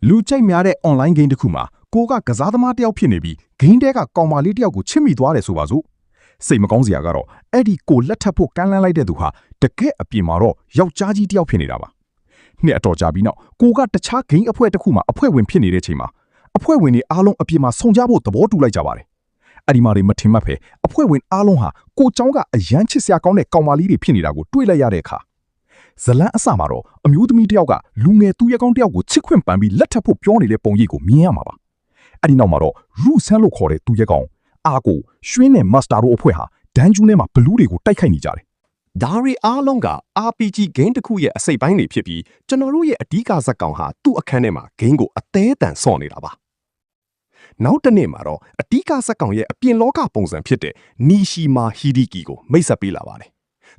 လူကြိုက်များတဲ့ online game တစ်ခုမှာကိုကကစားသမားတယောက်ဖြစ်နေပြီး game တဲကကောင်မလေးတယောက်ကိုချစ်မိသွားတယ်ဆိုပါစို့စိတ်မကောင်းစရာကတော့အဲ့ဒီကိုလက်ထပ်ဖို့ကမ်းလှမ်းလိုက်တဲ့သူဟာတကယ်အပြင်မှာတော့ယောက်ျားကြီးတယောက်ဖြစ်နေတာပါနှစ်အတော်ကြာပြီးနောက်ကိုကတခြား game အဖွဲ့တစ်ခုမှာအဖွဲ့ဝင်ဖြစ်နေတဲ့ချိန်မှာအဖွဲ့ဝင်တွေအားလုံးအပြင်မှာဆုံကြဖို့သဘောတူလိုက်ကြပါတယ်အဲ့ဒီမှာတွေမထင်မှတ်ဖဲအဖွဲ့ဝင်အားလုံးဟာကိုเจ้าကအရန်ချစ်စရာကောင်းတဲ့ကောင်မလေးတွေဖြစ်နေတာကိုတွေ့လိုက်ရတဲ့အခါဇလန်းအစမှာတော့အမျိုးသမီးတယောက်ကလူငယ်သူရဲကောင်းတယောက်ကိုချစ်ခွင့်ပန်ပြီးလက်ထပ်ဖို့ပြောနေတဲ့ပုံရိပ်ကိုမြင်ရမှာပါအဲ့ဒီနောက်မှာတော့ရူဆန်းလို့ခေါ်တဲ့သူရဲကောင်းအာကိုရွှင်းနဲ့မတ်စတာတို့အဖွဲ့ဟာဒန်ဂျူးထဲမှာဘလူးတွေကိုတိုက်ခိုက်နေကြတယ်ဒါရီအားလုံးက RPG game တစ်ခုရဲ့အစိတ်ပိုင်းတွေဖြစ်ပြီးကျွန်တော်တို့ရဲ့အဓိကဇာတ်ကောင်ဟာသူ့အခန်းထဲမှာ game ကိုအသေးအတန်ဆော့နေတာပါနောက်တစ်နေ့မှာတော့အဓိကဇာတ်ကောင်ရဲ့အပြင်လောကပုံစံဖြစ်တဲ့နီရှီမာဟီဒီကီကိုမိတ်ဆက်ပေးလာပါတယ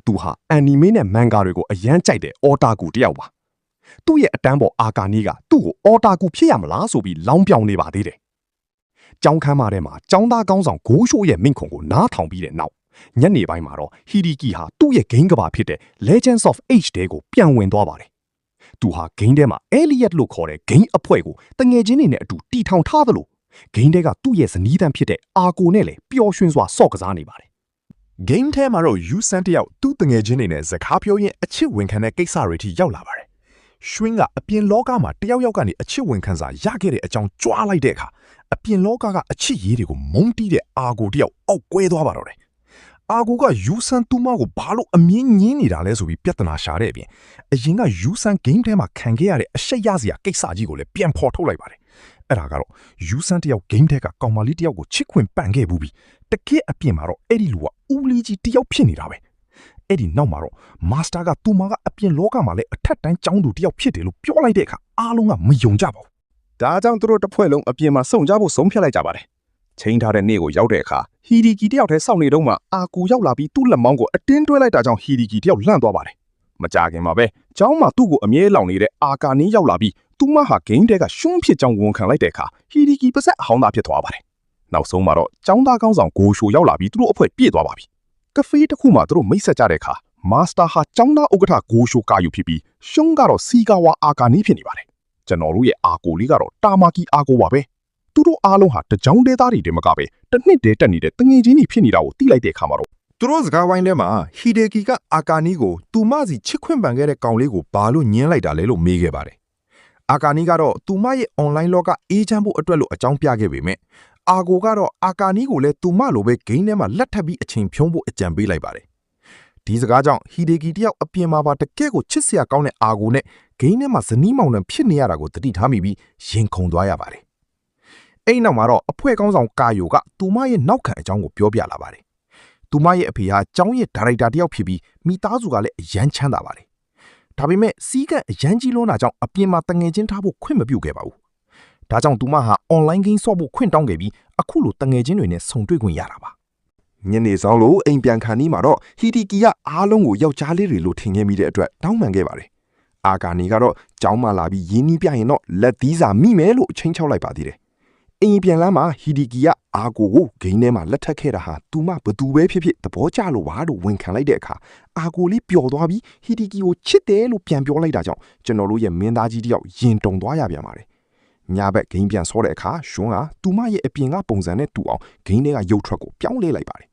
်သူဟာအန်နီမေနဲ့မန်ဂါတွေကိုအရန်ကြိုက်တဲ့အော်တာကူတယောက်ပါသူ့ရဲ့အတန်းပေါ်အာကာနီးကသူ့ကိုအော်တာကူဖြစ်ရမလားဆိုပြီးလောင်းပြောင်နေပါသေးတယ်ကျောင်းခန်းမထဲမှာကျောင်းသားကောင်းဆောင်ဂိုးရှိုးရဲ့မင့်ခွန်ကိုနားထောင်ပြီးတဲ့နောက်ညနေပိုင်းမှာတော့ဟီဒီကီဟာသူ့ရဲ့ game ကဘာဖြစ်တဲ့ Legends of H တဲကိုပြန်ဝင်သွားပါတယ်သူဟာ game ထဲမှာ Elliot လို့ခေါ်တဲ့ game အဖွဲ့ကိုတငယ်ချင်းတွေနဲ့အတူတီထောင်ထားသလို game တဲကသူ့ရဲ့ဇနီးတန်းဖြစ်တဲ့အာကိုနဲ့လည်းပျော်ရွှင်စွာဆော့ကစားနေပါတယ် game ထဲမှာတော့ you san တယောက်သူ့တငယ်ချင်းတွေနဲ့စကားပြောရင်းအချစ်ဝင်ခံတဲ့ကိစ္စတွေထိရောက်လာပါတယ်ရွှင်းကအပြင်လောကမှာတယောက်ယောက်ကနေအချစ်ဝင်ခံစာရခဲ့တဲ့အကြောင်းကြွားလိုက်တဲ့အခါအပြင်လောကကအချစ်ရေးတွေကိုမုန်းတီးတဲ့အာကိုတယောက်အောက်ကွဲသွားပါတော့တယ်အာကိုကယူဆန်တူမကိုဘာလို့အမြင်ငင်းနေတာလဲဆိုပြီးပြဿနာရှာတဲ့အပြင်အရင်ကယူဆန် game ထဲမှာခံခဲ့ရတဲ့အရှိတ်ရစရာကိစ္စကြီးကိုလည်းပြန်ဖော်ထုတ်လိုက်ပါတယ်အဲ့ဒါကတော့ယူဆန်တယောက် game ထဲကကောင်မလေးတယောက်ကိုချစ်ခွင့်ပန်ခဲ့ဘူးပြီးတကယ်အပြင်မှာတော့အဲ့ဒီလူကဦးလေးကြီးတယောက်ဖြစ်နေတာပဲအဲ့ဒီနောက်မှာတော့မာစတာကသူမကအပြင်လောကမှာလည်းအထက်တန်းကျောင်းသူတယောက်ဖြစ်တယ်လို့ပြောလိုက်တဲ့အခါအားလုံးကမယုံကြပါဘူးဒါကြောင့်သူတို့တစ်ဖွဲ့လုံးအပြင်မှာစုံကြဖို့ဆုံးဖြတ်လိုက်ကြပါတယ်ချိန်ထားတဲ့နေ့ကိုရောက်တဲ့အခါဟီဒီကီတယောက်တည်းစောင့်နေတော့မှအာကူရောက်လာပြီးသူ့လက်မောင်းကိုအတင်းတွဲလိုက်တာကြောင့်ဟီဒီကီတယောက်လန့်သွားပါတယ်မကြခင်မှာပဲကျောင်းမှာသူ့ကိုအမြဲလောင်နေတဲ့အာကာနီးရောက်လာပြီးသူမဟာဂိမ်းတဲကရှုံးဖြစ်ကြောင်းဝန်ခံလိုက်တဲ့အခါဟီဒီကီပါဆက်အဟောင်းသားဖြစ်သွားပါတယ်နောက်ဆုံးမှာတော့ကျောင်းသားကောင်းဆောင်ဂိုရှိုရောက်လာပြီးသူတို့အဖွဲ့ပြည့်သွားပါပြီကဖေးတစ်ခုမှသူတို့မိတ်ဆက်ကြတဲ့အခါမာစတာဟာကျောင်းသားဥက္ကဋ္ဌဂိုရှိုကာယူဖြစ်ပြီးရှုံးကတော့စီကာဝါအာကာနီးဖြစ်နေပါတယ်ကျွန်တော်တို့ရဲ့အာကိုလေးကတော့တာမာကီအာကိုပါပဲသူတို့အားလုံးဟာတကြောင်တဲသားတွေတည်းမကပဲတစ်နှစ်တည်းတက်နေတဲ့တငယ်ချင်းတွေဖြစ်နေတာကိုသိလိုက်တဲ့အခါမှာတော့သူတို့စကားဝိုင်းထဲမှာဟီဒေကီကအာကာနီကိုသူမစီချစ်ခွင့်ပန်ခဲ့တဲ့ကောင်လေးကိုဘာလို့ညှင်းလိုက်တာလဲလို့မေးခဲ့ပါတယ်အာကာနီကတော့သူမရဲ့ online လောကအေးချမ်းဖို့အတွက်လို့အကြောင်းပြခဲ့ပေမဲ့အာကိုကတော့အာကာနီကိုလည်းသူမလိုပဲဂိမ်းထဲမှာလက်ထပ်ပြီးအချိန်ဖြုံးဖို့အကြံပေးလိုက်ပါတယ်ဒီစကားကြောင့်ဟီဒေကီတယောက်အပြင်မှာပါတကယ့်ကိုချစ်စရာကောင်းတဲ့အာကိုနဲ့ဂိမ်းထဲမှာဇနီးမောင်နှံဖြစ်နေရတာကိုသတိထားမိပြီးရင်ခုန်သွားရပါတယ်အဲ့နောက်မှာတော့အဖွဲ့ကောင်းဆောင်ကာယိုကသူမရဲ့နောက်ခံအကြောင်းကိုပြောပြလာပါတယ်သူမရဲ့အဖေဟာကျောင်းရဲ့ဒါရိုက်တာတယောက်ဖြစ်ပြီးမိသားစုကလည်းအရန်ချမ်းသာပါတယ်ဒါပေမဲ့စီးကပ်အရန်ကြီးလွန်းတာကြောင့်အပြင်မှာတငယ်ချင်းထားဖို့ခွင့်မပြုခဲ့ပါဘူးဒါကြောင့်သူမဟာ online game ဆော့ဖို့ခွင့်တောင်းခဲ့ပြီးအခုလိုတငယ်ချင်းတွေနဲ့ဆုံတွေ့ခွင့်ရတာပါညနေဆောင်လို့အိမ်ပြန်ခါနီးမှာတော့ဟီတီကီကအားလုံးကိုယောက်ျားလေးတွေလိုထင်ခဲ့မိတဲ့အတွက်တောင်းပန်ခဲ့ပါတယ်အာကာနီကတော့ကျောင်းမှာလာပြီးရင်းနှီးပြရင်တော့လက်သီးစာမိမယ်လို့ချင်းချောက်လိုက်ပါသေးတယ်အိမ်ပြန်လမ်းမှာဟီဒီကီကအာကိုကိုဂိမ်းထဲမှာလက်ထပ်ခဲ့တာဟာသူမဘသူပဲဖြစ်ဖြစ်သဘောကျလို့ပါလို့ဝန်ခံလိုက်တဲ့အခါအာကိုလေးပျော်သွားပြီးဟီဒီကီကိုချစ်တယ်လို့ပြန်ပြောလိုက်တာကြောင့်ကျွန်တော်တို့ရဲ့မင်းသားကြီးတယောက်ရင်တုန်သွားရပြန်ပါတယ်ညဘက်ဂိမ်းပြန်ဆောတဲ့အခါရွှန်းကသူမရဲ့အပြင်ကပုံစံနဲ့တူအောင်ဂိမ်းထဲကရုပ်ထွက်ကိုပြောင်းလဲလိုက်ပါတယ်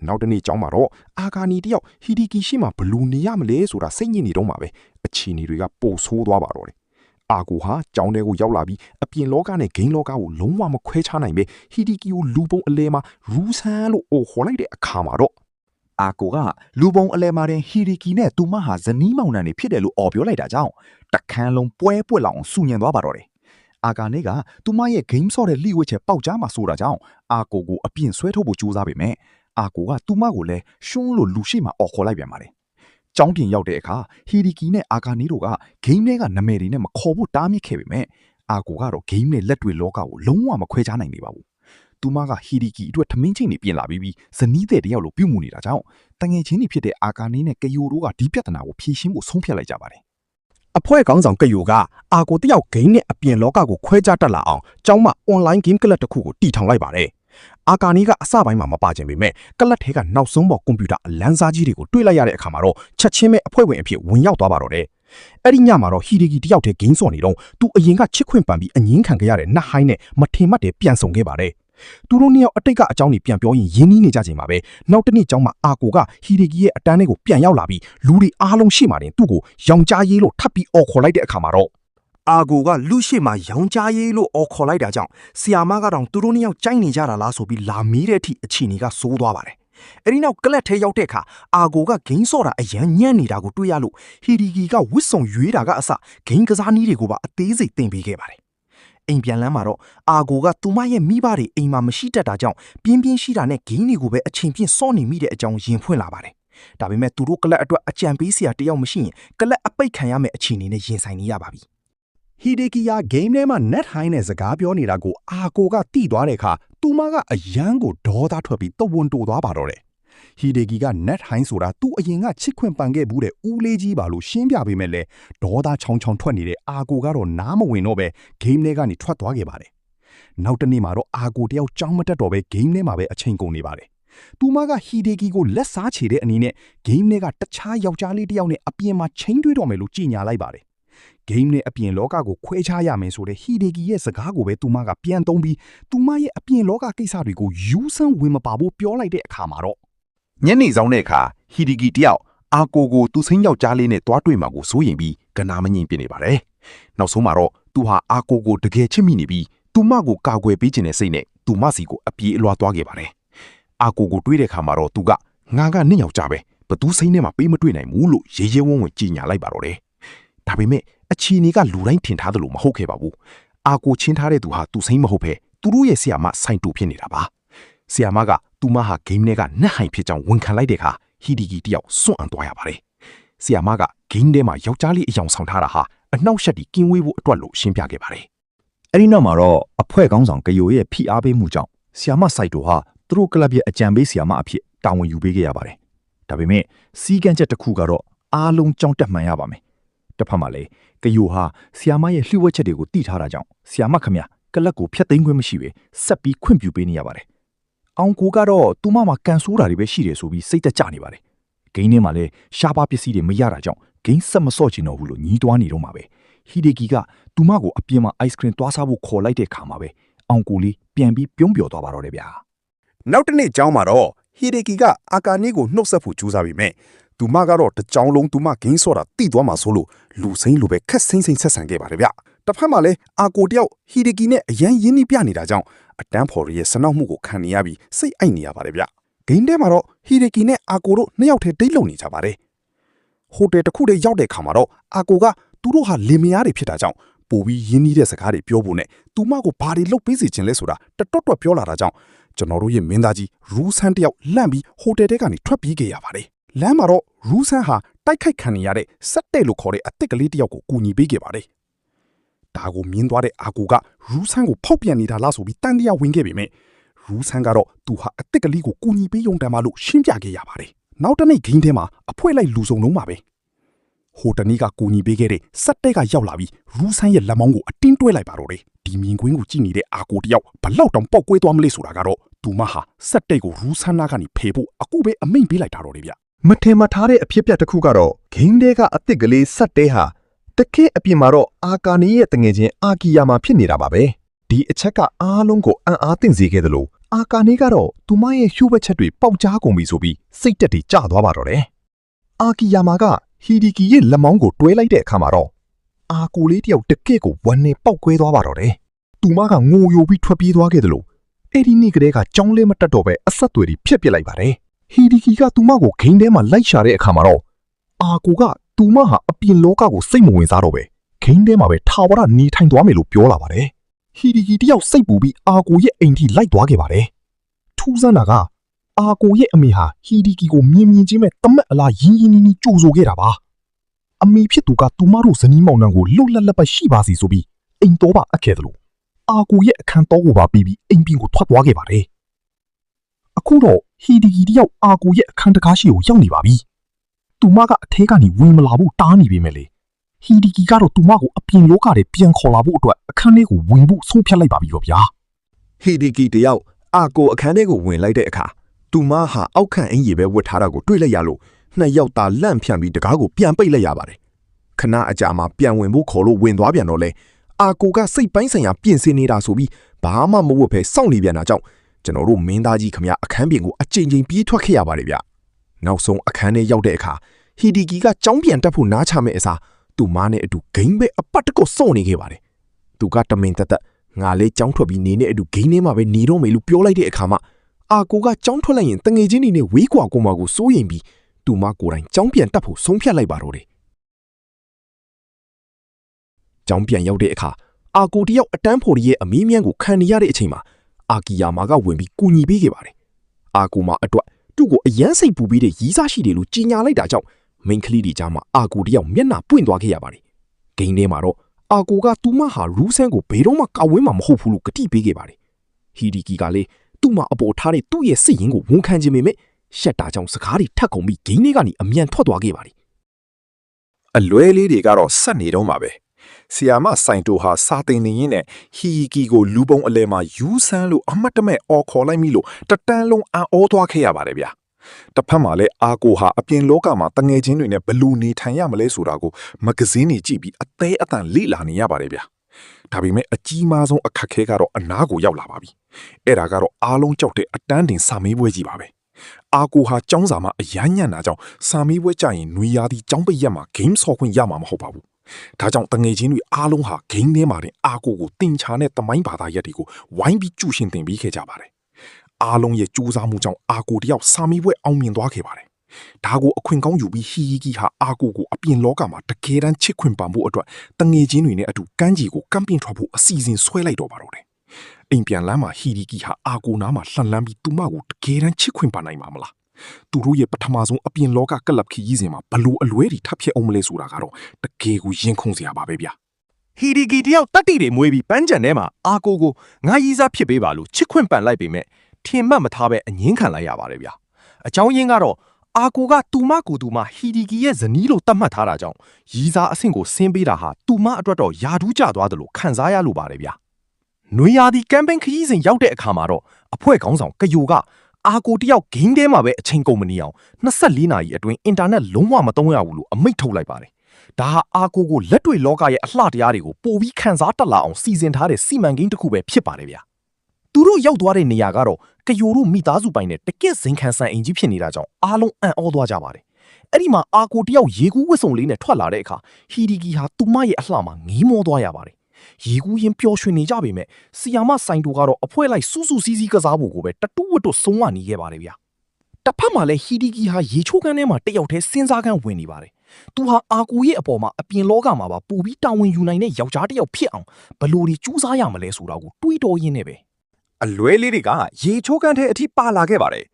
နောက်တနေ့ကျောင်းမှာတော့အာကာနီတယောက်ဟီဒီကီရှိမှဘလူနေရမလဲဆိုတာစိတ်ညစ်နေတော့မှာပဲအခြေအနေတွေကပိုဆိုးသွားပါတော့တယ်အာကိုဟာကျောင်းထဲကိုရောက်လာပြီးအပြင်လောကနဲ့ဂိမ်းလောကကိုလုံးဝမခွဲခြားနိုင်ပဲဟီဒီကီကိုလူပုံအလဲမှာရူဆန်လို့အော်ခေါ်လိုက်တဲ့အခါမှာတော့အာကိုကလူပုံအလဲမှာတင်ဟီဒီကီနဲ့သူမဟာဇနီးမောင်နှံတွေဖြစ်တယ်လို့အော်ပြောလိုက်တာကြောင့်တခန်းလုံးပွဲပွက်လောက်အောင်စူညံသွားပါတော့တယ်အာကာနေကသူမရဲ့ game ဆော့တဲ့လိဝက်ချက်ပေါက်ကြားမှာဆိုတာကြောင့်အာကိုကိုအပြင်ဆွဲထုတ်ဖို့ကြိုးစားပေမဲ့အာကိုကသူမကိုလည်းရှုံးလို့လူရှိမှအော်ခေါ်လိုက်ပြန်ပါတယ်ကျောင်းတင်ရောက်တဲ့အခါဟီဒီကီနဲ့အာကာနီတို့ကဂိမ်းထဲကနာမည်တွေနဲ့မခေါ်ဖို့တားမြစ်ခဲ့ပေမဲ့အာကိုကတော့ဂိမ်းနဲ့လက်တွေလောကကိုလုံးဝမခွဲခြားနိုင်နေပါဘူး။သူမကဟီဒီကီအတွက်ထမင်းချိန်တွေပြင်လာပြီးဇနီးတဲ့တယောက်လိုပြုမှုနေတာကြောင့်တငယ်ချင်းတွေဖြစ်တဲ့အာကာနီနဲ့ကယိုတို့ကဒီပြဿနာကိုဖြေရှင်းဖို့ဆုံးဖြတ်လိုက်ကြပါတယ်။အဖွဲ့ကောင်းဆောင်ကယိုကအာကိုတယောက်ဂိမ်းနဲ့အပြင်လောကကိုခွဲခြားတတ်လာအောင်ကျောင်းမှာ online game ကလပ်တစ်ခုကိုတည်ထောင်လိုက်ပါတယ်။အာကာနီကအစပိုင်းမှာမပါချင်ပေမဲ့ကလပ်ထဲကနောက်ဆုံးပေါ်ကွန်ပျူတာအလန်းစားကြီးတွေကိုတွေ့လိုက်ရတဲ့အခါမှာတော့ချက်ချင်းပဲအဖွဲ့ဝင်အဖြစ်ဝင်ရောက်သွားပါတော့တယ် အဲ့ဒီညမှာတော့ဟီဒီကီတယောက်တည်းဂိမ်းစော့နေတော့သူအရင်ကချစ်ခွင့်ပန်ပြီးအငင်းခံခဲ့ရတဲ့နတ်ဟိုင်းနဲ့မထင်မှတ်တဲ့ပြန်ဆုံခဲ့ပါတယ်သူတို့နှစ်ယောက်အတိတ်ကအကြောင်းတွေပြန်ပြောရင်ရင်းနှီးနေကြချိန်မှာပဲနောက်တစ်နေ့ကျောင်းမှာအာကိုကဟီဒီကီရဲ့အတန်းလေးကိုပြန်ရောက်လာပြီးလူတွေအားလုံးရှေ့မှာတင်သူ့ကိုရောင်ကြားရေးလို့ထပ်ပြီးအော်ခေါ်လိုက်တဲ့အခါမှာတော့အာကိုကလူရှိမှရောင်ကြားရေးလို့အော်ခေါ်လိုက်တာကြောင့်ဆီယာမကတော့သူတို့နှစ်ယောက်ကြိုက်နေကြတာလားဆိုပြီးလာမေးတဲ့အထိအခြေအနေကဆိုးသွားပါတယ်အဲ့ဒီနောက်ကလပ်ထဲရောက်တဲ့အခါအာကိုကဂိမ်းစော့တာအရန်ညံ့နေတာကိုတွေ့ရလို့ဟီဒီကီကဝစ်စုံရွေးတာကအစဂိမ်းကစားနည်းတွေကိုပါအသေးစိတ်သင်ပေးခဲ့ပါတယ်အိမ်ပြန်လမ်းမှာတော့အာကိုကသူမရဲ့မိဘတွေအိမ်မှာမရှိတတ်တာကြောင့်ပြင်းပြင်းရှိတာနဲ့ဂိမ်းတွေကိုပဲအချိန်ပြည့်စော့နေမိတဲ့အကြောင်းရင်ဖွင့်လာပါတယ်ဒါပေမဲ့သူတို့ကလပ်အတွက်အကြံပေးစရာတယောက်မရှိရင်ကလပ်အပိတ်ခံရမယ့်အခြေအနေနဲ့ရင်ဆိုင်နေရပါပြီဟီဒီကီယာဂိမ်းထဲမှာ net high နဲ့စကားပြောနေတာကိုအာကိုကတိသွားတဲ့အခါသူမကအယမ်းကိုဒေါသထွက်ပြီးတဝန်တိုသွားပါတော့တယ်ဟီဒီကီက net high ဆိုတာသူ့အရင်ကချစ်ခွင့်ပန်ခဲ့ဘူးတဲ့ဦးလေးကြီးပါလို့ရှင်းပြပေးမယ်လေဒေါသချောင်းချောင်းထွက်နေတဲ့အာကိုကတော့နားမဝင်တော့ပဲဂိမ်းထဲကနေထွက်သွားခဲ့ပါတယ်နောက်တနေ့မှာတော့အာကိုတယောက်ကြောင်းမတက်တော့ပဲဂိမ်းထဲမှာပဲအချိန်ကုန်နေပါတယ်သူမကဟီဒီကီကိုလက်စားချေတဲ့အနေနဲ့ဂိမ်းထဲကတခြားယောက်ျားလေးတယောက်နဲ့အပြင်မှာချင်းတွေးတော့မယ်လို့ကြေညာလိုက်ပါတယ်ဂိမ်းနဲ့အပြင်လောကကိုခွဲခြားရမယ်ဆိုတဲ့ဟီဒီကီရဲ့စကားကိုပဲသူမကပြန်သုံးပြီးသူမရဲ့အပြင်လောကကိစ္စတွေကိုယူဆန်းဝင်မပါဖို့ပြောလိုက်တဲ့အခါမှာတော့ညနေဆောင်တဲ့အခါဟီဒီကီတယောက်အာကိုကိုသူစိမ့်ယောက်ကြားလေးနဲ့တွားတွေ့မှာကိုစိုးရင်ပြီးကနာမငြိမ်ပြနေပါတယ်နောက်ဆုံးမှာတော့သူဟာအာကိုကိုတကယ်ချစ်မိနေပြီးသူမကိုကာကွယ်ပေးခြင်းနဲ့စိတ်နဲ့သူမစီကိုအပြေးအလွှားသွားခဲ့ပါတယ်အာကိုကိုတွေးတဲ့အခါမှာတော့သူကငါကနှစ်ယောက်ကြားပဲဘသူစိမ့်ထဲမှာပေးမတွေ့နိုင်ဘူးလို့ရေရဲဝုန်းဝင်ကြေညာလိုက်ပါတော့တယ်ဒါပေမဲ့အခြေအနေကလူတိုင်းထင်ထားသလိုမဟုတ်ခဲ့ပါဘူးအာကိုချင်းထားတဲ့သူဟာသူစိမ့်မဟုတ်ပဲသူတို့ရဲ့ဆရာမဆိုင်တူဖြစ်နေတာပါဆရာမကသူမဟာဂိမ်းထဲကနတ်ဟိုင်ဖြစ်ကြောင်းဝန်ခံလိုက်တဲ့အခါဟီဒီကီတယောက်စွန့်အံသွားရပါတယ်ဆရာမကဂိမ်းထဲမှာယောက်ျားလေးအယောင်ဆောင်ထားတာဟာအနှောက်အယှက်တွေကင်းဝေးဖို့အတွက်လို့ရှင်းပြခဲ့ပါတယ်အဲ့ဒီနောက်မှာတော့အဖွဲ့ခေါင်းဆောင်ကယိုရဲ့ဖိအားပေးမှုကြောင့်ဆီယာမစိုက်တိုဟာသူတို့ကလပ်ရဲ့အကြံပေးဆီယာမအဖြစ်တာဝန်ယူပေးခဲ့ရပါတယ်ဒါပေမဲ့စီးကမ်းချက်တစ်ခုကတော့အားလုံးကြောင်းတက်မှန်ရပါမယ်တစ်ဖက်မှာလည်းကယိုဟာဆီယာမရဲ့လှုပ်ဝက်ချက်တွေကိုတိထားတာကြောင့်ဆီယာမခမကလပ်ကိုဖျက်သိမ်းခွင့်မရှိပဲဆက်ပြီးခွင့်ပြုပေးနေရပါတယ်အောင်ကိုကတော့သူမမှာကန်ဆိုးတာတွေပဲရှိတယ်ဆိုပြီးစိတ်သက်ကြနေပါတယ်ဂိမ်းထဲမှာလည်းရှားပါပစ္စည်းတွေမရတာကြောင့်ဂိမ်းဆက်မစော့ချင်တော့ဘူးလို့ညီးတွားနေတော့မှာပဲဟီဒီကီကသူမကိုအပြင်မှာ ice cream သွားစားဖို့ခေါ်လိုက်တဲ့ခါမှာပဲအောင်ကိုလေးပြန်ပြီးပြုံးပျော်သွားပါတော့တယ်ဗျာနောက်တစ်နေ့ကျောင်းမှာတော့ဟီဒီကီကအာကာနီကိုနှုတ်ဆက်ဖို့ကြိုးစားပြီးမြဲသူမကတော့တကြောင်လုံးသူမဂိမ်းစော့တာတိသွားမှာဆိုလို့လူစိမ့်လိုပဲခက်စိမ့်စိမ့်ဆက်ဆံခဲ့ပါတယ်ဗျတစ်ဖက်မှာလည်းအာကိုတယောက်ဟီဒီကီနဲ့အရန်ရင်းနှီးပြနေတာကြောင့်အတန်းဖော်ရဲ့စနောက်မှုကိုခံနေရပြီးစိတ်အိုက်နေရပါတယ်ဗျဂိမ်းထဲမှာတော့ဟီဒီကီနဲ့အာကိုတို့နှစ်ယောက်တည်းဒိတ်လုံနေကြပါတယ်ဟိုတယ်တစ်ခုတည်းရောက်တဲ့ခါမှာတော့အာကိုကသူတို့ဟာလင်မယားတွေဖြစ်တာကြောင့်ပိုပြီးရင်းနှီးတဲ့စကားတွေပြောဖို့နဲ့သူမကိုဘာတွေလုပ်ပေးစီခြင်းလဲဆိုတာတတွတ်ပြောလာတာကြောင့်ကျွန်တော်တို့ရဲ့မင်းသားကြီးရူးဆန်းတယောက်လှန့်ပြီးဟိုတယ်ထဲကနေထွက်ပြေးခဲ့ရပါတယ်လမ်းမှာတော့ရူးဆန်းဟာတိုက်ခိုက်ခံနေရတဲ့စက်တဲ့လို့ခေါ်တဲ့အစ်စ်ကလေးတယောက်ကိုကူညီပေးခဲ့ပါတယ်ဒါကိုမြင်သွားတဲ့အာကိုကရူးဆန်းကိုဖောက်ပြန်နေတာလားဆိုပြီးတန်တရားဝင်ခဲ့ပေမဲ့ရူးဆန်းကတော့သူဟာအစ်စ်ကလေးကိုကူညီပေးရုံတမ်းမှလို့ရှင်းပြခဲ့ရပါတယ်နောက်တစ်နေ့ဂိမ်းထဲမှာအဖွဲလိုက်လူစုံလုံးပါပဲဟိုတနေ့ကကူညီပေးခဲ့တဲ့စက်တဲ့ကရောက်လာပြီးရူးဆန်းရဲ့လက်မောင်းကိုအတင်းတွဲလိုက်ပါတော့တယ်ဒီမြင်ကွင်းကိုကြည့်နေတဲ့အာကိုတယောက်ဘလောက်တောင်ပေါက်ကွဲသွားမလဲဆိုတာကတော့သူမဟာစက်တဲ့ကိုရူးဆန်းနာကနေဖေဖို့အခုပဲအမိန့်ပေးလိုက်တာတော့လေဗျမထင်မထားတဲ့အဖြစ်အပျက်တစ်ခုကတော့ဂိမ်းထဲကအစ်စ်ကလေးဆက်တဲဟာတကယ့်အပြင်မှာတော့အာကာနီရဲ့တငယ်ချင်းအာကီယာမှာဖြစ်နေတာပါပဲဒီအချက်ကအားလုံးကိုအံ့အားသင့်စေခဲ့သလိုအာကာနီကတော့သူမရဲ့ရှုပ်ဝက်ချက်တွေပေါက်ကြားကုန်ပြီဆိုပြီးစိတ်တက်တွေကျသွားပါတော့တယ်အာကီယာမာကဟီဒီကီရဲ့လက်မောင်းကိုတွဲလိုက်တဲ့အခါမှာတော့အာကိုလေးတယောက်တကယ့်ကိုဝမ်းနဲ့ပေါက်ကွဲသွားပါတော့တယ်သူမကငိုယိုပြီးထွက်ပြေးသွားခဲ့သလိုအဲ့ဒီနေ့ကလေးကကြောင်းလဲမတက်တော့ပဲအဆက်အသွယ်တွေဖြတ်ပစ်လိုက်ပါတယ်ဟီဒီကီကသူမကိုဂိမ်းထဲမှာလိုက်ရှာတဲ့အခါမှာတော့အာကိုကသူမဟာအပြင်လောကကိုစိတ်မဝင်စားတော့ပဲဂိမ်းထဲမှာပဲထာဝရနေထိုင်သွားမယ်လို့ပြောလာပါတယ်ဟီဒီကီတယောက်စိတ်ပူပြီးအာကိုရဲ့အိမ်ထိလိုက်သွားခဲ့ပါတယ်ထူးဆန်းတာကအာကိုရဲ့အမေဟာဟီဒီကီကိုမြင်ချင်းမဲ့တမက်အလားရင်းရင်းနှီးနှီးကြိုဆိုခဲ့တာပါအမေဖြစ်သူကသူမတို့ဇနီးမောင်နှံကိုလှုပ်လက်လက်ပဲရှိပါစီဆိုပြီးအိမ်တော်ပါအပ်ခဲ့တယ်လို့အာကိုရဲ့အခန်းတော်ကိုပါပြီးပြီးအိမ်ပြင်ကိုထွက်သွားခဲ့ပါတယ်အခုတော့ဟီဒီကီတယောက်အာကိုရဲ့အခန်းတကားရှိကိုရောက်နေပါပြီသူမကအထဲကနေဝင်မလာဘူးတားနေပေမဲ့လေဟီဒီကီကတော့သူမကိုအပြင်လောကထဲပြန်ခေါ်လာဖို့အတွက်အခန်းထဲကိုဝင်ဖို့ဆုံးဖြတ်လိုက်ပါပြီတော့ဗျာဟီဒီကီတယောက်အာကိုအခန်းထဲကိုဝင်လိုက်တဲ့အခါသူမဟာအောက်ခံအင်ကြီးပဲဝတ်ထားတာကိုတွေ့လိုက်ရလို့နှစ်ယောက်သားလန့်ဖြန့်ပြီးတကားကိုပြန်ပိတ်လိုက်ရပါတယ် ခဏအကြာမှာပြန်ဝင်ဖို့ခေါ်လို့ဝင်သွားပြန်တော့လေအာကိုကစိတ်ပိုင်းဆိုင်ရာပြင်ဆင်နေတာဆိုပြီးဘာမှမဝတ်ဖဲစောင့်နေပြန်တာကြောင့်ကျွန်တော်တို့မင်းသားကြီးခမရအခန်းပြင်ကိုအချိန်ချင်းပြေးထွက်ခဲ့ရပါတယ်ဗျနောက်ဆုံးအခန်းထဲရောက်တဲ့အခါဟီဒီကီကကြောင်းပြန်တက်ဖို့နားချမဲ့အစားသူ့မားနဲ့အတူဂိမ်းပဲအပတ်တကုတ်စော့နေခဲ့ပါတယ်သူကတမင်တက်ငါလေးကြောင်းထွက်ပြီးနေနဲ့အတူဂိမ်းထဲမှာပဲနေတော့မယ်လို့ပြောလိုက်တဲ့အခါမှာအာကိုကကြောင်းထွက်လိုက်ရင်တငယ်ချင်းတွေနဲ့ဝေးကွာကိုမကိုစိုးရင်ပြီးသူမကိုယ်တိုင်ကြောင်းပြန်တက်ဖို့ဆုံးဖြတ်လိုက်ပါတော့တယ်ကြောင်းပြန်ရောက်တဲ့အခါအာကိုတယောက်အတန်းဖို့ရဲ့အမီးမြန်းကိုခံနေရတဲ့အချိန်မှာအာကီယာမာကဝင်ပြီးကူညီပေးခဲ့ပါတယ်အာကိုမာအတွက်သူ့ကိုအယမ်းစိတ်ပူပြီးတဲ့ရီးစားရှိတယ်လို့ကြီးညာလိုက်တာကြောင့်မိန်ကလေးတွေကြားမှာအာကိုတယောက်မျက်နှာပွင့်သွားခဲ့ရပါတယ်ဂိမ်းထဲမှာတော့အာကိုကသူမဟာရူးဆန်းကိုဘယ်တော့မှကောက်ဝင်းမှာမဟုတ်ဘူးလို့ကတိပေးခဲ့ပါတယ်ဟီဒီကီကလည်းသူ့မှာအပေါ်ထားတဲ့သူ့ရဲ့စစ်ရင်ကိုဝန်ခံခြင်းပေမဲ့ရှက်တာကြောင့်စကားတွေထပ်ကုန်ပြီးဂိမ်းထဲကနေအမြန်ထွက်သွားခဲ့ပါတယ်အလွဲလေးတွေကတော့ဆက်နေတော့မှာပဲဆီယာမဆိုင်တိုဟာစာတင်နေရင်းနဲ့ဟီကီကိုလူပုံအလဲမှာယူဆန်းလို့အမတ်တမဲ့အော်ခေါ်လိုက်မိလို့တတန်းလုံးအံ့ဩသွားခဲ့ရပါတယ်ဗျာတစ်ဖက်မှာလည်းအာကိုဟာအပြင်လောကမှာတငယ်ချင်းတွေနဲ့ဘလူနေထိုင်ရမလဲဆိုတာကိုမဂဇင်းတွေကြည့်ပြီးအသေးအတန်လေ့လာနေရပါတယ်ဗျာဒါပေမဲ့အကြီးမားဆုံးအခက်ခဲကတော့အနားကိုရောက်လာပါပြီအဲ့ဒါကတော့အားလုံးကြောက်တဲ့အတန်းတင်စာမေးပွဲကြီးပါပဲအာကိုဟာចောင်းစာမှာအရညံ့တာကြောင့်စာမေးပွဲကြရင်နွေရာသီចောင်းပိတ်ရက်မှာ game ဆော့ခွင့်ရမှာမဟုတ်ပါဘူးဒါကြောင့်တငယ်ချင်းတွေအားလုံးဟာ game ထဲမှာတင်အာကိုကိုတင်ချာနဲ့တမိုင်းဘာသာရက်တွေကိုဝိုင်းပြီးကျူရှင်တင်ပေးခဲ့ကြပါတယ်အားလုံးရဲ့ကြိုးစားမှုကြောင့်အာကိုတယောက်စာမေးပွဲအောင်မြင်သွားခဲ့ပါတယ်ဒါကိုအခွင့်ကောင်းယူပြီးဟီကီဟာအာကိုကိုအပြင်လောကမှာတကယ်တမ်းချစ်ခွင့်ပန်ဖို့အတွက်တငယ်ချင်းတွေနဲ့အတူကမ်းခြေကိုကမ်းပင်ထွက်ဖို့အစီအစဉ်ဆွဲလိုက်တော့ပါတော့တယ်အိမ်ပြန်လမ်းမှာဟီဒီကီဟာအာကိုနားမှာလှန်လန်းပြီးသူမကိုတကယ်တမ်းချစ်ခွင့်ပန်နိုင်မှာမလားသူတို့ရဲ့ပထမဆုံးအပြင်လောကကလပ်ခီးစဉ်မှာဘလို့အလွဲတွေထပ်ဖြစ်အောင်မလဲဆိုတာကတော့တကယ်ကိုရင်ခုန်စရာပါပဲဗျာဟီဒီကီတယောက်တတိတွေမွေးပြီးပန်းချန်ထဲမှာအာကိုကိုငါရီးစားဖြစ်ပေးပါလို့ချစ်ခွင့်ပန်လိုက်ပေမဲ့ထင်မှတ်မထားပဲအငင်းခံလိုက်ရပါတယ်ဗျာအကြောင်းရင်းကတော့အာကိုကသူမကိုသူမဟီဒီကီရဲ့ဇနီးလို့သတ်မှတ်ထားတာကြောင့်ရီးစားအဆင့်ကိုဆင်းပေးတာဟာသူမအတွက်တော့ယာဒူးကျသွားတယ်လို့ခံစားရလို့ပါတယ်ဗျာနွေရာသီကမ်ပိန်းခရီးစဉ်ရောက်တဲ့အခါမှာတော့အဖွဲ့ခေါင်းဆောင်ကယိုကအာကိုတယောက်ဂိမ်းထဲမှာပဲအချိန်ကုန်မနေအောင်24နာရီအတွင်းအင်တာနက်လုံးဝမသုံးရဘူးလို့အမိန့်ထုတ်လိုက်ပါတယ်ဒါဟာအာကိုကိုလက်တွေ့လောကရဲ့အလှတရားတွေကိုပိုပြီးခန်းစားတက်လာအောင်စီစဉ်ထားတဲ့စီမံကိန်းတစ်ခုပဲဖြစ်ပါတယ်ဗျာသူတို့ရောက်သွားတဲ့နေရာကတော့ကယိုတို့မိသားစုပိုင်နဲ့တကယ့်ဇင်ခံဆန်အိမ်ကြီးဖြစ်နေတာကြောင့်အားလုံးအံ့ဩသွားကြပါတယ်အဲ့ဒီမှာအာကိုတယောက်ရေကူးဝစ်စုံလေးနဲ့ထွက်လာတဲ့အခါဟီဒီကီဟာသူမရဲ့အလှမှာငေးမောသွားရပါတယ်ရေကူးရင်ပျော်ရွှင်နေကြပေမဲ့ဆီယာမဆိုင်တိုကတော့အဖွဲလိုက်စူးစူးစီးစီးကစားဖို့ကိုပဲတတူးဝတ်တို့ဆုံးဝနေခဲ့ပါတယ်ဗျာတစ်ဖက်မှာလည်းဟီဒီကီဟာရေချိုးခန်းထဲမှာတယောက်တည်းစဉ်းစားခန်းဝင်နေပါတယ်သူဟာအာကိုရဲ့အပေါ်မှာအပြင်လောကမှာပါပူပြီးတာဝန်ယူနိုင်တဲ့ယောက်ျားတစ်ယောက်ဖြစ်အောင်ဘလို့ဒီကြိုးစားရမလဲဆိုတာကိုတွေးတောရင်းနဲ့ပဲအလွဲလေးတွေကရေချိုးကန်တဲ့အထိပါလာခဲ့ပါတယ်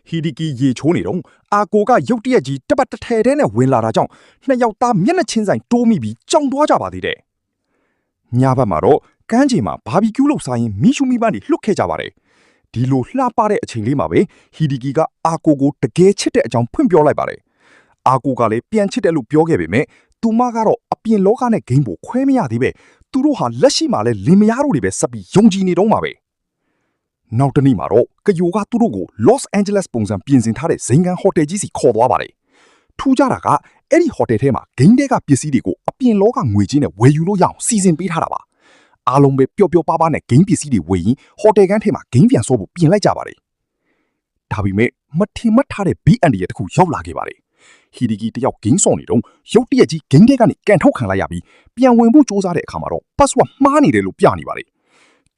ဟီဒီကီရေချိုးနေတော့အာကိုကရုတ်တရက်ကြီးတပတ်တထဲထဲနဲ့ဝင်လာတာကြောင့်နှစ်ယောက်သားမျက်နှာချင်းဆိုင်တိုးမိပြီးကြောင်သွားကြပါသေးတယ်ညဘက်မှာတော့ကမ်းခြေမှာဘာဘီကျူးလုပ်စားရင်မီရှူမီပန်းတွေလွတ်ခဲ့ကြပါတယ်ဒီလိုလှပတဲ့အချိန်လေးမှာပဲဟီဒီကီကအာကိုကိုတကယ်ချစ်တဲ့အကြောင်းဖွင့်ပြောလိုက်ပါတယ်အာကိုကလည်းပြန်ချစ်တယ်လို့ပြောခဲ့ပေမဲ့သူမကတော့အပြင်လောကနဲ့ဂိမ်းကိုခွဲမရသေးပဲသူတို့ဟာလက်ရှိမှာလဲလင်မယားတို့တွေပဲဆက်ပြီးယုံကြည်နေတော့မှာပဲနောက်တနေ့မှာတော့ကယိုကသူတို့ကို Los Angeles ပုံစံပြင်ဆင်ထားတဲ့ဇိမ်ကန်ဟိုတယ်ကြီးစီခေါ်သွားပါတယ်ထူးခြားတာကအဲ့ဒီဟိုတယ်ထဲမှာဂိမ်းတဲကပစ္စည်းတွေကိုအပြင်လောကငွေချင်းနဲ့ဝယ်ယူလို့ရအောင်စီစဉ်ပေးထားတာပါအားလုံးပဲပျော်ပျော်ပါးပါးနဲ့ဂိမ်းပစ္စည်းတွေဝယ်ရင်ဟိုတယ်ကန်းထဲမှာဂိမ်းပြန်ဆော့ဖို့ပြင်လိုက်ကြပါတယ်ဒါပေမဲ့မထင်မှတ်ထားတဲ့ B&D ရဲ့တခုရောက်လာခဲ့ပါတယ်ဟီဒီကီတယောက်ဂိမ်းဆော့နေတော့ရုတ်တရက်ကြီးဂိမ်းတဲကနေကန်ထုတ်ခံလိုက်ရပြီးပြန်ဝင်ဖို့စ조사တဲ့အခါမှာတော့ password မှားနေတယ်လို့ပြနေပါတယ်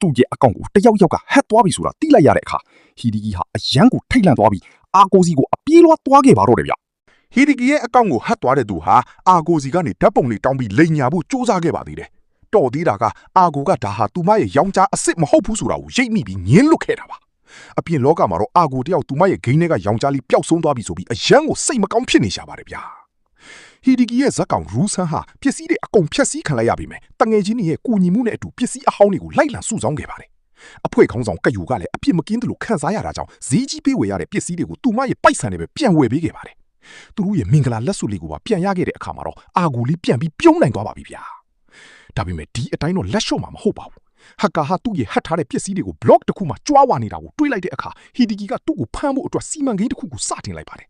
သူ့ရဲ့အကောင့်ကိုတယောက်ကဟက်သွားပြီဆိုတာသိလိုက်ရတဲ့အခါဟီဒီကီဟာအရန်ကိုထိတ်လန့်သွားပြီးအာကိုစီကိုအပြေးလွှားသွားခဲ့ပါတော့တယ်ဗျဟီဒီကီရဲ့အကောင့်ကိုဟက်သွားတဲ့သူဟာအာကိုစီကနေဓာတ်ပုံလေးတောင်းပြီးလိန်ညာဖို့စ조사ခဲ့ပါသေးတယ်တော်သေးတာကအာကိုကဒါဟာသူမရဲ့ရောင်ကြားအစ်စ်မဟုတ်ဘူးဆိုတာကိုရိပ်မိပြီးငင်းလွတ်ခဲ့တာပါအပြင်လောကမှာတော့အာကိုတယောက်သူမရဲ့ဂိမ်းထဲကရောင်ကြားလေးပျောက်ဆုံးသွားပြီဆိုပြီးအရန်ကိုစိတ်မကောင်းဖြစ်နေရှာပါတယ်ဗျာဟီဒီကီရဲ့ဇက်ကောင်ရူဆန်ဟာပစ္စည်းတွေအကုန်ဖျက်ဆီးခံလိုက်ရပြီမယ်တငယ်ချင်းတွေရဲ့ကူညီမှုနဲ့အတူပစ္စည်းအဟောင်းတွေကိုလိုက်လံစုဆောင်းခဲ့ပါတယ်အဖွဲ့ခေါင်းဆောင်ကယူကလည်းအပြစ်မကင်းတယ်လို့ခံစားရတာကြောင့်ဈေးကြီးပေးဝယ်ရတဲ့ပစ္စည်းတွေကိုသူမရဲ့ပိုက်ဆံတွေပဲပြန်ဝယ်ပေးခဲ့ပါတယ်သူတို့ရဲ့မင်္ဂလာလက်စွပ်လေးကိုပါပြန်ရခဲ့တဲ့အခါမှာတော့အာကိုလေးပြန်ပြီးပြုံးနိုင်သွားပါပြီဗျာဒါပေမဲ့ဒီအတိုင်းတော့လက်လျှော့မှာမဟုတ်ပါဘူးဟက်ကာဟာသူ့ရဲ့ဟက်ထားတဲ့ပစ္စည်းတွေကို block တစ်ခုမှကြွားဝါနေတာကိုတွေးလိုက်တဲ့အခါဟီဒီကီကသူ့ကိုဖမ်းဖို့အတွက်စီမံကိန်းတစ်ခုကိုစတင်လိုက်ပါတယ်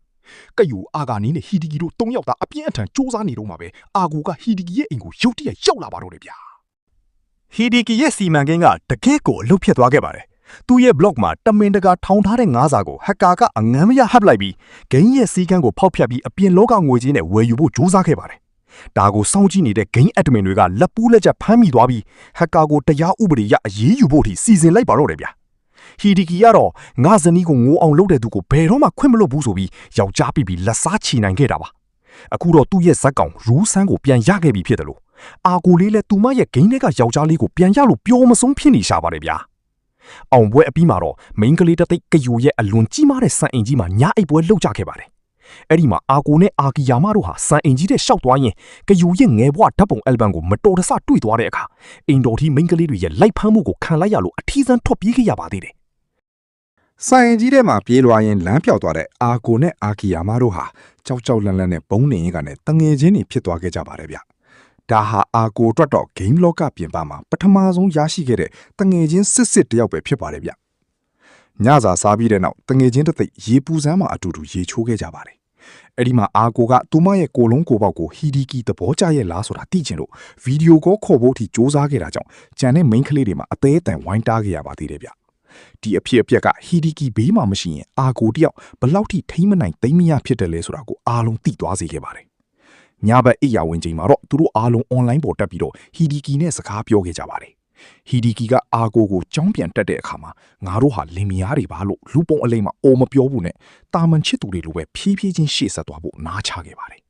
ကယူအာဂါနီနဲ့ဟီဒီကီတို့၃ယောက်သာအပြင်းအထန်စူးစမ်းနေတော့မှာပဲအာကိုကဟီဒီကီရဲ့အိမ်ကိုရုတ်တရက်ရောက်လာပါတော့တယ်ဗျာဟီဒီကီရဲ့စီမံကိန်းကတကယ့်ကိုအလုပ်ဖြစ်သွားခဲ့ပါတယ်သူ့ရဲ့ blog မှာတမင်တကာထောင်ထားတဲ့ငါးစာကိုဟက်ကာကအငမ်းမရဟပ်လိုက်ပြီးဂိမ်းရဲ့စီးကန်းကိုဖောက်ဖျက်ပြီးအပြင်လောကငွေကြေးနဲ့ဝယ်ယူဖို့ကြိုးစားခဲ့ပါတယ်ဒါကိုစောင့်ကြည့်နေတဲ့ game admin တွေကလက်ပူးလက်ချက်ဖမ်းမိသွားပြီးဟက်ကာကိုတရားဥပဒေရအရေးယူဖို့ထိစီစဉ်လိုက်ပါတော့တယ်ဗျာဟီဒီကီကတော့ငါဇနီးကိုငိုအောင်လုပ်တဲ့သူကိုဘယ်တော့မှခွင့်မလွတ်ဘူးဆိုပြီးယောက်ျားပြီးလက်စားချီနိုင်ခဲ့တာပါအခုတော့သူ့ရဲ့ဇက်ကောင်ရူးဆန်းကိုပြန်ရခဲ့ပြီဖြစ်တယ်လို့အာကိုလေးလည်းသူမရဲ့ game တွေကယောက်ျားလေးကိုပြန်ရလို့ပျော်မဆုံးဖြစ်နေရှာပါတယ်ဗျာအောင်ပွဲအပြီးမှာတော့မိန်းကလေးတစ်သိက်ကယူရဲ့အလွန်ကြီးမားတဲ့စံအိမ်ကြီးမှာညအိပ်ပွဲလုပ်ကြခဲ့ပါတယ်အဲ့ဒီမှာအာကိုနဲ့အာကီယာမတို့ဟာစံအိမ်ကြီးတဲ့ရှောက်သွားရင်ကယူရဲ့ငယ်ဘွားဓာတ်ပုံအယ်ဘမ်ကိုမတော်တဆတွေ့သွားတဲ့အခါအိမ်တော်ထီမိန်းကလေးတွေရဲ့လိုက်ဖမ်းမှုကိုခံလိုက်ရလို့အထီးဆန်းထွက်ပြေးခဲ့ရပါသေးတယ်ဆိုင်ကြီးထဲမှာပြေးလွှားရင်လမ်းပြောက်သွားတဲ့အာကိုနဲ့အာကီယာမတို့ဟာကြောက်ကြောက်လန့်လန့်နဲ့ဘုံနေရင်ကနဲ့တငယ်ချင်းတွေဖြစ်သွားခဲ့ကြပါတယ်ဗျဒါဟာအာကိုအတွက်တော့ game လောကပြင်ပမှာပထမဆုံးရရှိခဲ့တဲ့တငယ်ချင်းစစ်တယောက်ပဲဖြစ်ပါတယ်ဗျညစာစားပြီးတဲ့နောက်တငယ်ချင်းတစ်သိက်ရေပူစမ်းမှာအတူတူရေချိုးခဲ့ကြပါတယ်အဲ့ဒီမှာအာကိုကသူမရဲ့ကိုလုံးကိုပေါက်ကိုဟီဒီကီသဘောကျရဲ့လားဆိုတာသိချင်လို့ဗီဒီယိုကောခေါ်ဖို့ထိစူးစမ်းခဲ့တာကြောင့်ကြံတဲ့ main ကလေးတွေမှာအသေးအတန်ဝိုင်းတားခဲ့ရပါသေးတယ်ဗျဒီအဖြစ်အပျက်ကဟီဒီကီဘေးမှာမရှိရင်အာကိုတယောက်ဘလောက်ထိထိမ့်မနိုင်သိမ့်မရဖြစ်တယ်လဲဆိုတာကိုအားလုံးသိသွားစေခဲ့ပါတယ်ညဘက်အိယာဝင်ချိန်မှာတော့သူတို့အားလုံး online ပေါ်တက်ပြီးတော့ဟီဒီကီနဲ့စကားပြောခဲ့ကြပါတယ်ဟီဒီကီကအာကိုကိုကြောင်းပြန်တက်တဲ့အခါမှာငါတို့ဟာလင်မယားတွေပါလို့လူပုံအလိမ့်မှာအိုမပြောဘူးနဲ့တာမန်ချစ်သူတွေလိုပဲဖြည်းဖြည်းချင်းရှေ့ဆက်သွားဖို့နားချခဲ့ပါတယ်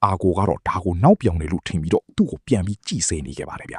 အာကိုကတော့ဒါကိုနောက်ပြောင်တယ်လို့ထင်ပြီးတော့သူ့ကိုပြန်ပြီးကြည်စေနေခဲ့ပါတယ်ဗျ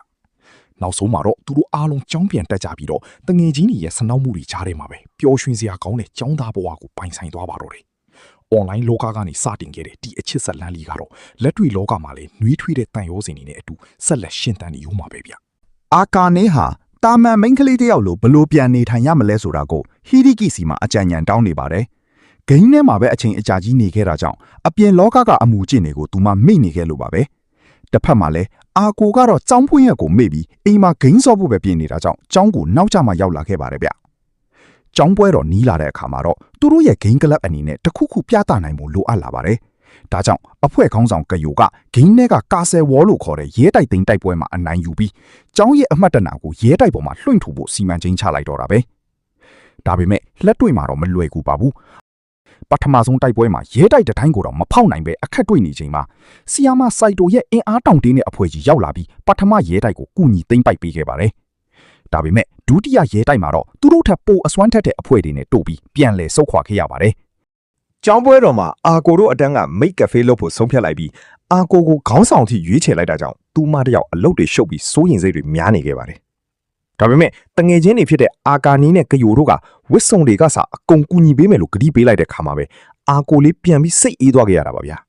နောက်ဆုံးမှာတော့သူတို့အားလုံးကြောင်းပြန်တက်ကြပြီးတော့တငယ်ချင်းတွေရဲ့ဆနောက်မှုတွေကြားထဲမှာပဲပျော်ရွှင်စရာကောင်းတဲ့ကြောင်းသားဘဝကိုပိုင်ဆိုင်သွားပါတော့တယ်။ online လောကကနေစတင်ခဲ့တဲ့ဒီအချစ်ဆက်လန်းလေးကတော့လက်တွေ့လောကမှာလည်းနှွေးထွေးတဲ့တန်ရိုးစင်တွေနဲ့အတူဆက်လက်ရှင်သန်နေဦးမှာပဲဗျ။ အာကာနေဟာတာမန်မိန်းကလေးတယောက်လိုဘလို့ပြန်နေထိုင်ရမလဲဆိုတာကိုဟီဒီကီစီမှာအကြံဉာဏ်တောင်းနေပါတယ်။ဂိမ်းထဲမှာပဲအချိန်အကြာကြီးနေခဲ့တာကြောင့်အပြင်လောကကအမှုကျင့်တွေကိုသူမှမိတ်နေခဲ့လို့ပါပဲ။တစ်ဖက်မှာလည်းအာကိုကတော့ចောင်းပွင့်ရက်ကိုမေ့ပြီးအိမ်မှာဂိမ်းစော့ဖို့ပဲပြင်နေတာကြောင့်ចောင်းကိုနောက်ကျမှရောက်လာခဲ့ပါတယ်ဗျ။ចောင်းပွဲတော်နီးလာတဲ့အခါမှာတော့သူတို့ရဲ့ဂိမ်းကလပ်အနေနဲ့တခုခုပြသနိုင်မှုလိုအပ်လာပါတယ်။ဒါကြောင့်အဖွဲ့ခေါင်းဆောင်ကယိုကဂိမ်းထဲကကာဆယ်ဝေါ်လို့ခေါ်တဲ့ရဲတိုက်သိမ်းတိုက်ပွဲမှာအနိုင်ယူပြီးចောင်းရဲ့အမှတ်တနာကိုရဲတိုက်ပေါ်မှာလွှင့်ထူဖို့စီမံချင်းချလိုက်တော့တာပဲ။ဒါပေမဲ့လက်တွေ့မှာတော့မလွယ်ကူပါဘူး။ပထမဆုံးတိုက်ပွဲမှာရဲတိုက်တတိုင်းကိုတော့မဖောက်နိုင်ပဲအခက်တွေ့နေချိန်မှာဆီယာမစိုက်တိုရဲ့အင်အားတောင့်တင်းတဲ့အဖွဲ့ကြီးရောက်လာပြီးပထမရဲတိုက်ကိုကူညီသိမ်းပိုက်ပေးခဲ့ပါတယ်။ဒါပေမဲ့ဒုတိယရဲတိုက်မှာတော့သူတို့ထပ်ပိုအစွမ်းထက်တဲ့အဖွဲ့တွေနဲ့တို့ပြီးပြန်လည်ဆုတ်ခွာခဲ့ရပါတယ်။ ကျောင်းပွဲတော်မှာအာကိုတို့အတန်းကမိတ်ကဖေးလုပ်ဖို့ဆုံးဖြတ်လိုက်ပြီးအာကိုကိုခေါင်းဆောင်ထိရွေးချယ်လိုက်တာကြောင့်သူမတယောက်အလုပ်တွေရှုပ်ပြီးစိုးရင်စိတ်တွေများနေခဲ့ပါတယ်။ဒါပေမဲ့တငယ်ချင်းတွေဖြစ်တဲ့အာကာနီးနဲ့ကယိုတို့ကဝစ်စုံတွေကစအကုန်ကူညီပေးမယ်လို့ကတိပေးလိုက်တဲ့ခါမှာပဲအာကိုလေးပြန်ပြီးစိတ်အေးသွားခဲ့ရတာပါဗျာ။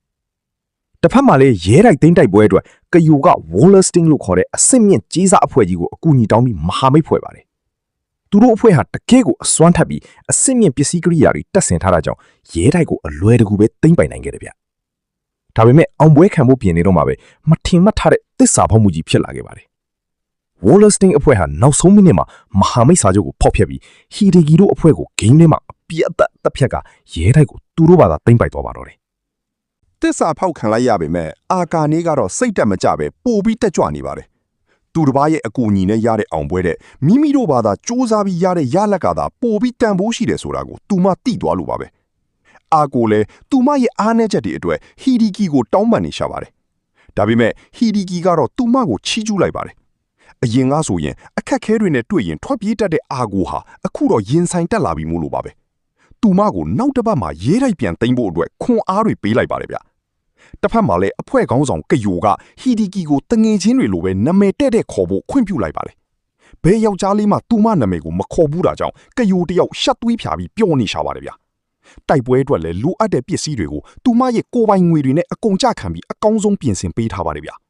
တစ်ဖက်မှာလည်းရဲတိုက်သိမ်းတိုက်ပွဲအတွက်ကယိုက Wallerstein လို့ခေါ်တဲ့အစစ်မြင့်ကြီးစားအဖွဲ့ကြီးကိုအကူအညီတောင်းပြီးမဟာမိတ်ဖွဲ့ပါတယ်။သူတို့အဖွဲ့ဟာတကယ့်ကိုအစွမ်းထက်ပြီးအစစ်မြင့်ပစ္စည်းကိရိယာတွေတက်ဆင်ထားတာကြောင့်ရဲတိုက်ကိုအလွယ်တကူပဲသိမ်းပိုင်နိုင်ခဲ့တယ်ဗျ။ဒါပေမဲ့အောင်ပွဲခံဖို့ပြင်နေတော့မှပဲမထင်မှတ်ထားတဲ့သစ္စာဖောက်မှုကြီးဖြစ်လာခဲ့ပါတယ်။ Wallerstein အဖွဲ့ဟာနောက်ဆုံးမိနစ်မှာမဟာမိတ်စာချုပ်ကိုဖောက်ဖျက်ပြီးဟီဒီကီတို့အဖွဲ့ကိုဂိမ်းထဲမှာပြတ်တက်ဖြက်ကရဲတိုက်ကိုသူတို့ဘာသာသိမ်းပိုက်သွားပါတော့တယ်။သစ္စာဖောက်ခံလိုက်ရပေမဲ့အာကာနေကတော့စိတ်တက်မကြပဲပို့ပြီးတက်ကြွနေပါတယ်။သူတစ်ပါးရဲ့အကူအညီနဲ့ရတဲ့အောင်ပွဲတဲ့မိမိတို့ဘာသာစူးစမ်းပြီးရတဲ့ရလက်ကသာပို့ပြီးတန်ဖိုးရှိတယ်ဆိုတာကိုသူမှသိသွားလို့ပါပဲ။အာကိုလည်းသူမရဲ့အားနည်းချက်တွေအတွက်ဟီဒီကီကိုတောင်းပန်နေရှာပါတယ်။ဒါပေမဲ့ဟီဒီကီကတော့သူမကိုချီးကျူးလိုက်ပါတယ်။အရင်ကဆိုရင်အခက်ခဲတွေနဲ့တွေ့ရင်ထွက်ပြေးတတ်တဲ့အာကိုဟာအခုတော့ရင်ဆိုင်တက်လာပြီမို့လို့ပါပဲ။သူမကိုနောက်တစ်ပတ်မှာရေးတိုက်ပြန်သိမ်းဖို့အတွက်ခွန်အားတွေပေးလိုက်ပါတယ်ဗျ။တစ်ဖက်မှာလည်းအဖွဲ့ခေါင်းဆောင်ကယိုကဟီဒီကီကိုတငယ်ချင်းတွေလိုပဲနာမည်တဲ့ခေါ်ဖို့ခွင့်ပြုလိုက်ပါတယ်။ဘယ်ယောက်ျားလေးမှသူမနာမည်ကိုမခေါ်ဘူးတာကြောင့်ကယိုတယောက်ရှက်သွေးဖြာပြီးပျော်နေရှာပါတယ်ဗျ။တိုက်ပွဲအတွက်လည်းလိုအပ်တဲ့ပစ္စည်းတွေကိုသူမရဲ့ကိုယ်ပိုင်ငွေတွေနဲ့အကုန်ကြခံပြီးအကောင်းဆုံးပြင်ဆင်ပေးထားပါတယ်ဗျ။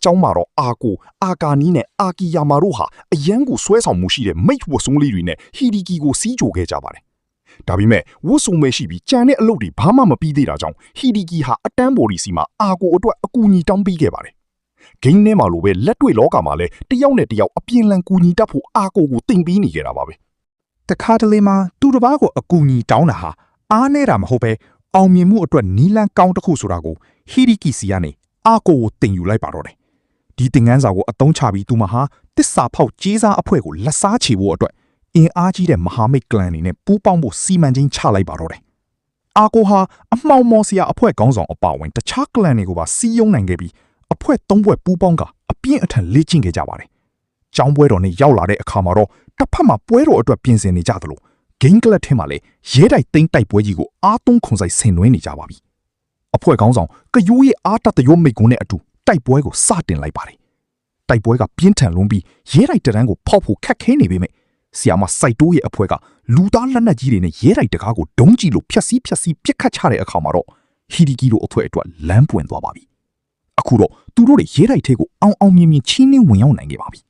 ကျောင်းမှာတော့အာကိုအာကာနီးနဲ့အာကီယာမာတို့ဟာအရန်ကိုဆွဲဆောင်မှုရှိတဲ့မိတ်ဝတ်စုံလေးတွေနဲ့ဟီဒီကီကိုစီးကြိုခဲ့ကြပါတယ်။ဒါပေမဲ့ဝတ်စုံပဲရှိပြီးကြံတဲ့အလုပ်တွေဘာမှမပြီးသေးတာကြောင့်ဟီဒီကီဟာအတန်းဘော်ဒီစီမှာအာကိုအတွက်အကူအညီတောင်းပေးခဲ့ပါတယ်။ဂိမ်းထဲမှာလိုပဲလက်တွေ့လောကမှာလည်းတယောက်နဲ့တယောက်အပြင်းလန်ကူညီတတ်ဖို့အာကိုကိုတင်ပေးနေကြတာပါပဲ။တခါတလေမှာသူတစ်ပါးကိုအကူအညီတောင်းတာဟာအားနေတာမဟုတ်ပဲ အောင်မြင်မှုအတွက်နီလန်းကောင်းတစ်ခုဆိုတာကိုဟီရီကီစီကနေအာကိုကိုတင်ယူလိုက်ပါတော့တယ်ဒီသင်ခန်းစာကိုအသုံးချပြီးသူမဟာတစ္ဆာဖောက်ကြီးစားအဖွဲ့ကိုလက်စားချေဖို့အတွက်အင်အားကြီးတဲ့မဟာမိတ်ကလန်တွေနဲ့ပူးပေါင်းဖို့စီမံချင်းချလိုက်ပါတော့တယ်အာကိုဟာအမှောင်မော်စရာအဖွဲ့ခေါင်းဆောင်အပါအဝင်တခြားကလန်တွေကိုပါစီးယုံနိုင်ခဲ့ပြီးအဖွဲ့၃ဖွဲ့ပူးပေါင်းကအပြင်းအထန်လေ့ကျင့်ခဲ့ကြပါတယ်။ကျောင်းပွဲတော်နဲ့ရောက်လာတဲ့အခါမှာတော့တစ်ဖက်မှာပွဲတော်အတွက်ပြင်ဆင်နေကြသလိုဂိမ်းကလပ်ထဲမှာလည်းရဲတိုက်သိမ်းတိုက်ပွဲကြီးကိုအားသွန်းခွန်ဆိုင်ဆင်နွှဲနေကြပါပြီ။အဖွဲ့ခေါင်းဆောင်ကယိုးရဲ့အားတတရိုးမိတ်ကုန်းနဲ့အတူတိုက်ပွဲကိုစတင်လိုက်ပါတယ်။တိုက်ပွဲကပြင်းထန်လွန်းပြီးရဲတိုက်တရန်ကိုဖောက်ဖို့ခက်ခဲနေပေမဲ့ဆီယာမစိုက်တိုးရဲ့အဖွဲ့ကလူသားလက်နက်ကြီးတွေနဲ့ရဲတိုက်တကားကိုဒုံးကြီးလိုဖြက်စီးပြစ်ခတ်ချတဲ့အခါမှာတော့ဟီဒီကီတို့အဖွဲ့အတွက်လမ်းပွင့်သွားပါပြီ။အခုတော့သူတို့တွေရဲတိုက်ထဲကိုအောင်မြင်ချီးနှင်းဝင်ရောက်နိုင်ခဲ့ပါပြီ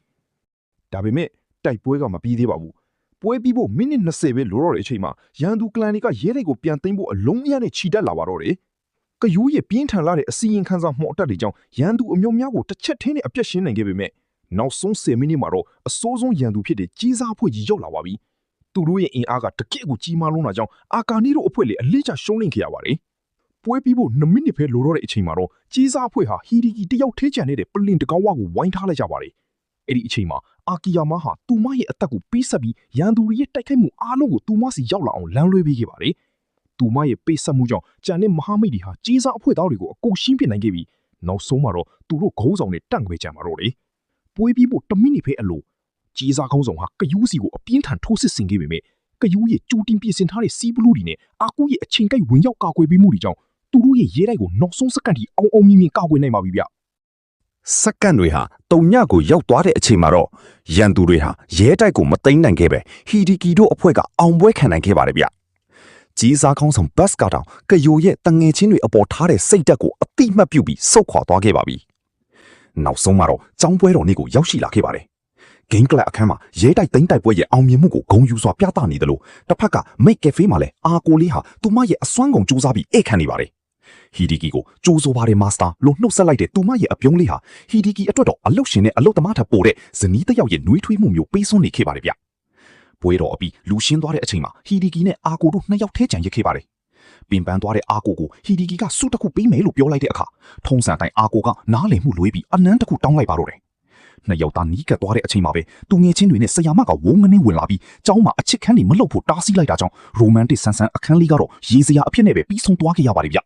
။ဒါပေမဲ့တိုက်ပွဲကမပြီးသေးပါဘူး။ပွဲပြီးဖို့မိနစ်20ပဲလိုတော့တဲ့အချိန်မှာရန်သူကလန်တွေကရဲတိုက်ကိုပြန်သိမ်းဖို့အလုံးအရနဲ့ခြိတက်လာပါတော့တယ်။ကယူးရဲ့ပြင်းထန်လာတဲ့အစီရင်ခံစာမှော်တက်တွေကြောင့်ရန်သူအမျိုးများကိုတစ်ချက်ထင်းနဲ့အပြတ်ရှင်းနိုင်ခဲ့ပေမဲ့နောက်ဆုံး10မိနစ်မှာတော့အစိုးဆုံးရန်သူဖြစ်တဲ့ကြီးစားအဖွဲ့ကြီးရောက်လာပါပြီ။သူတို့ရဲ့အင်အားကတကယ့်ကိုကြီးမားလုံးတာကြောင့်အာကာနီတို့အဖွဲ့လေအလေးချရှုံးနိမ့်ခဲ့ရပါတယ်။ပွဲပြီးဖို့2မိနစ်ပဲလိုတော့တဲ့အချိန်မှာတော့ကြီးစားအဖွဲ့ဟာဟီဒီကီတယောက်ထဲကျန်နေတဲ့ပလင်တကောင်းဝါကိုဝိုင်းထားလိုက်ကြပါတယ်။အဲ့ဒီအချိန်မှာအာကီယာမာဟာသူမရဲ့အသက်ကိုပေးဆက်ပြီးရန်သူတွေရဲ့တိုက်ခိုက်မှုအားလုံးကိုသူမစီရောက်လာအောင်လမ်းလွှဲပေးခဲ့ပါတယ်။သူမရဲ့ပေးဆက်မှုကြောင့်ကျန်တဲ့မဟာမိတ်တွေဟာကြီးစားအဖွဲ့သားတွေကိုအကုန်ရှင်းပြနိုင်ခဲ့ပြီးနောက်ဆုံးမှာတော့သူတို့ခေါင်းဆောင်နဲ့တန့်ခွဲကြမှာတော့လေ။ပွဲပြီးဖို့1မိနစ်ပဲအလိုကြီးစားခေါင်းဆောင်ဟာကယူးစီကိုအပြင်းထန်ထိုးစစ်ဆင်ခဲ့ပေမဲ့ကယူးရဲ့ကြိုတင်ပြင်ဆင်ထားတဲ့စီးဘလူးတွေနဲ့အာကူရဲ့အချိန်ကိုက်ဝင်ရောက်ကာကွယ်ပေးမှုတွေကြောင့်သူတို့ရဲ့ရဲတိုက်ကိုနောက်ဆုံးစက္ကန့်ထိအောင်မြင်ကာကွယ်နိုင်ပါပြီဗျစက္ကန့်တွေဟာတုံညကိုရောက်သွားတဲ့အချိန်မှာတော့ရန်သူတွေဟာရဲတိုက်ကိုမသိမ်းနိုင်ခဲ့ပဲဟီဒီကီတို့အဖွဲ့ကအောင်ပွဲခံနိုင်ခဲ့ပါတယ်ဗျကြီးစားခေါင်းဆောင်ဘတ်ကတောင်ကယိုရဲ့တငယ်ချင်းတွေအပေါ်ထားတဲ့စိတ်ဓာတ်ကိုအတိမတ်ပြုတ်ပြီးစုတ်ခွာသွားခဲ့ပါပြီနောက်ဆုံးမှာတော့ကျောင်းပွဲတော်နေ့ကိုရောက်ရှိလာခဲ့ပါတယ်ဂိမ်းကလပ်အခန်းမှာရဲတိုက်သိမ်းတိုက်ပွဲရဲ့အောင်မြင်မှုကိုဂုဏ်ယူစွာပြသနေတယ်လို့တစ်ဖက်ကမိတ်ကက်ဖေးမှာလည်းအာကိုလေးဟာသူမရဲ့အစွမ်းကုန်စူးစမ်းပြီးအိတ်ခံနေပါတယ်ဟီဒီကီကိုကြိုးစိုးပါတယ်မာစတာလို့နှုတ်ဆက်လိုက်တဲ့သူမရဲ့အပြုံးလေးဟာဟီဒီကီအတွက်တော့အလုတ်ရှင်နဲ့အလုတ်သမားထပ်ပို့တဲ့ဇနီးတစ်ယောက်ရဲ့နှွေးထွေးမှုမျိုးပေးစွန်းနေခဲ့ပါတယ်ဗျပွဲတော်အပြီးလူရှင်းသွားတဲ့အချိန်မှာဟီဒီကီနဲ့အာကိုတို့နှစ်ယောက်ထဲကျန်ရခဲ့ပါတယ်ပင်ပန်းသွားတဲ့အာကိုကိုဟီဒီကီကစုတစ်ခုပေးမယ်လို့ပြောလိုက်တဲ့အခါထုံးစံတိုင်းအာကိုကနားလည်မှုလွဲပြီးအနမ်းတစ်ခုတောင်းလိုက်ပါတော့တယ်နှစ်ယောက်သားနီးကပ်သွားတဲ့အချိန်မှာပဲသူငယ်ချင်းတွေနဲ့ဆရာမကဝုန်းငင်းဝင်လာပြီးကျောင်းမှာအချစ်ခန်းတွေမလုပ်ဖို့တားဆီးလိုက်တာကြောင့်ရိုမန်တစ်ဆန်ဆန်အခန်းလေးကတော့ရေစရာအဖြစ်နဲ့ပဲပြီးဆုံးသွားခဲ့ရပါတယ်ဗျ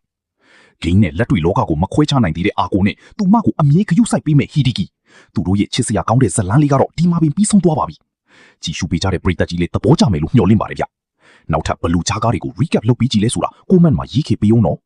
ဂိမ်းနဲ့လက်တွေ့လောကကိုမခွဲခြားနိုင်သေးတဲ့အာကိုနဲ့သူမကိုအမြဲဂရုစိုက်ပေးမဲ့ဟီဒီကီသူတို့ရဲ့ချစ်စရာကောင်းတဲ့ဇလန်းလေးကတော့ဒီမှာပင်ပြီးဆုံးသွားပါပြီကြည့်ရှုပေးကြတဲ့ပရိသတ်ကြီးလေးသဘောကျမယ်လို့မျှော်လင့်ပါတယ်ဗျနောက်ထပ်ဘလူးချားကားတွေကို recap လုပ်ပြီးကြည့်လဲဆိုတာ comment မှာရေးခဲ့ပေးအောင်နော်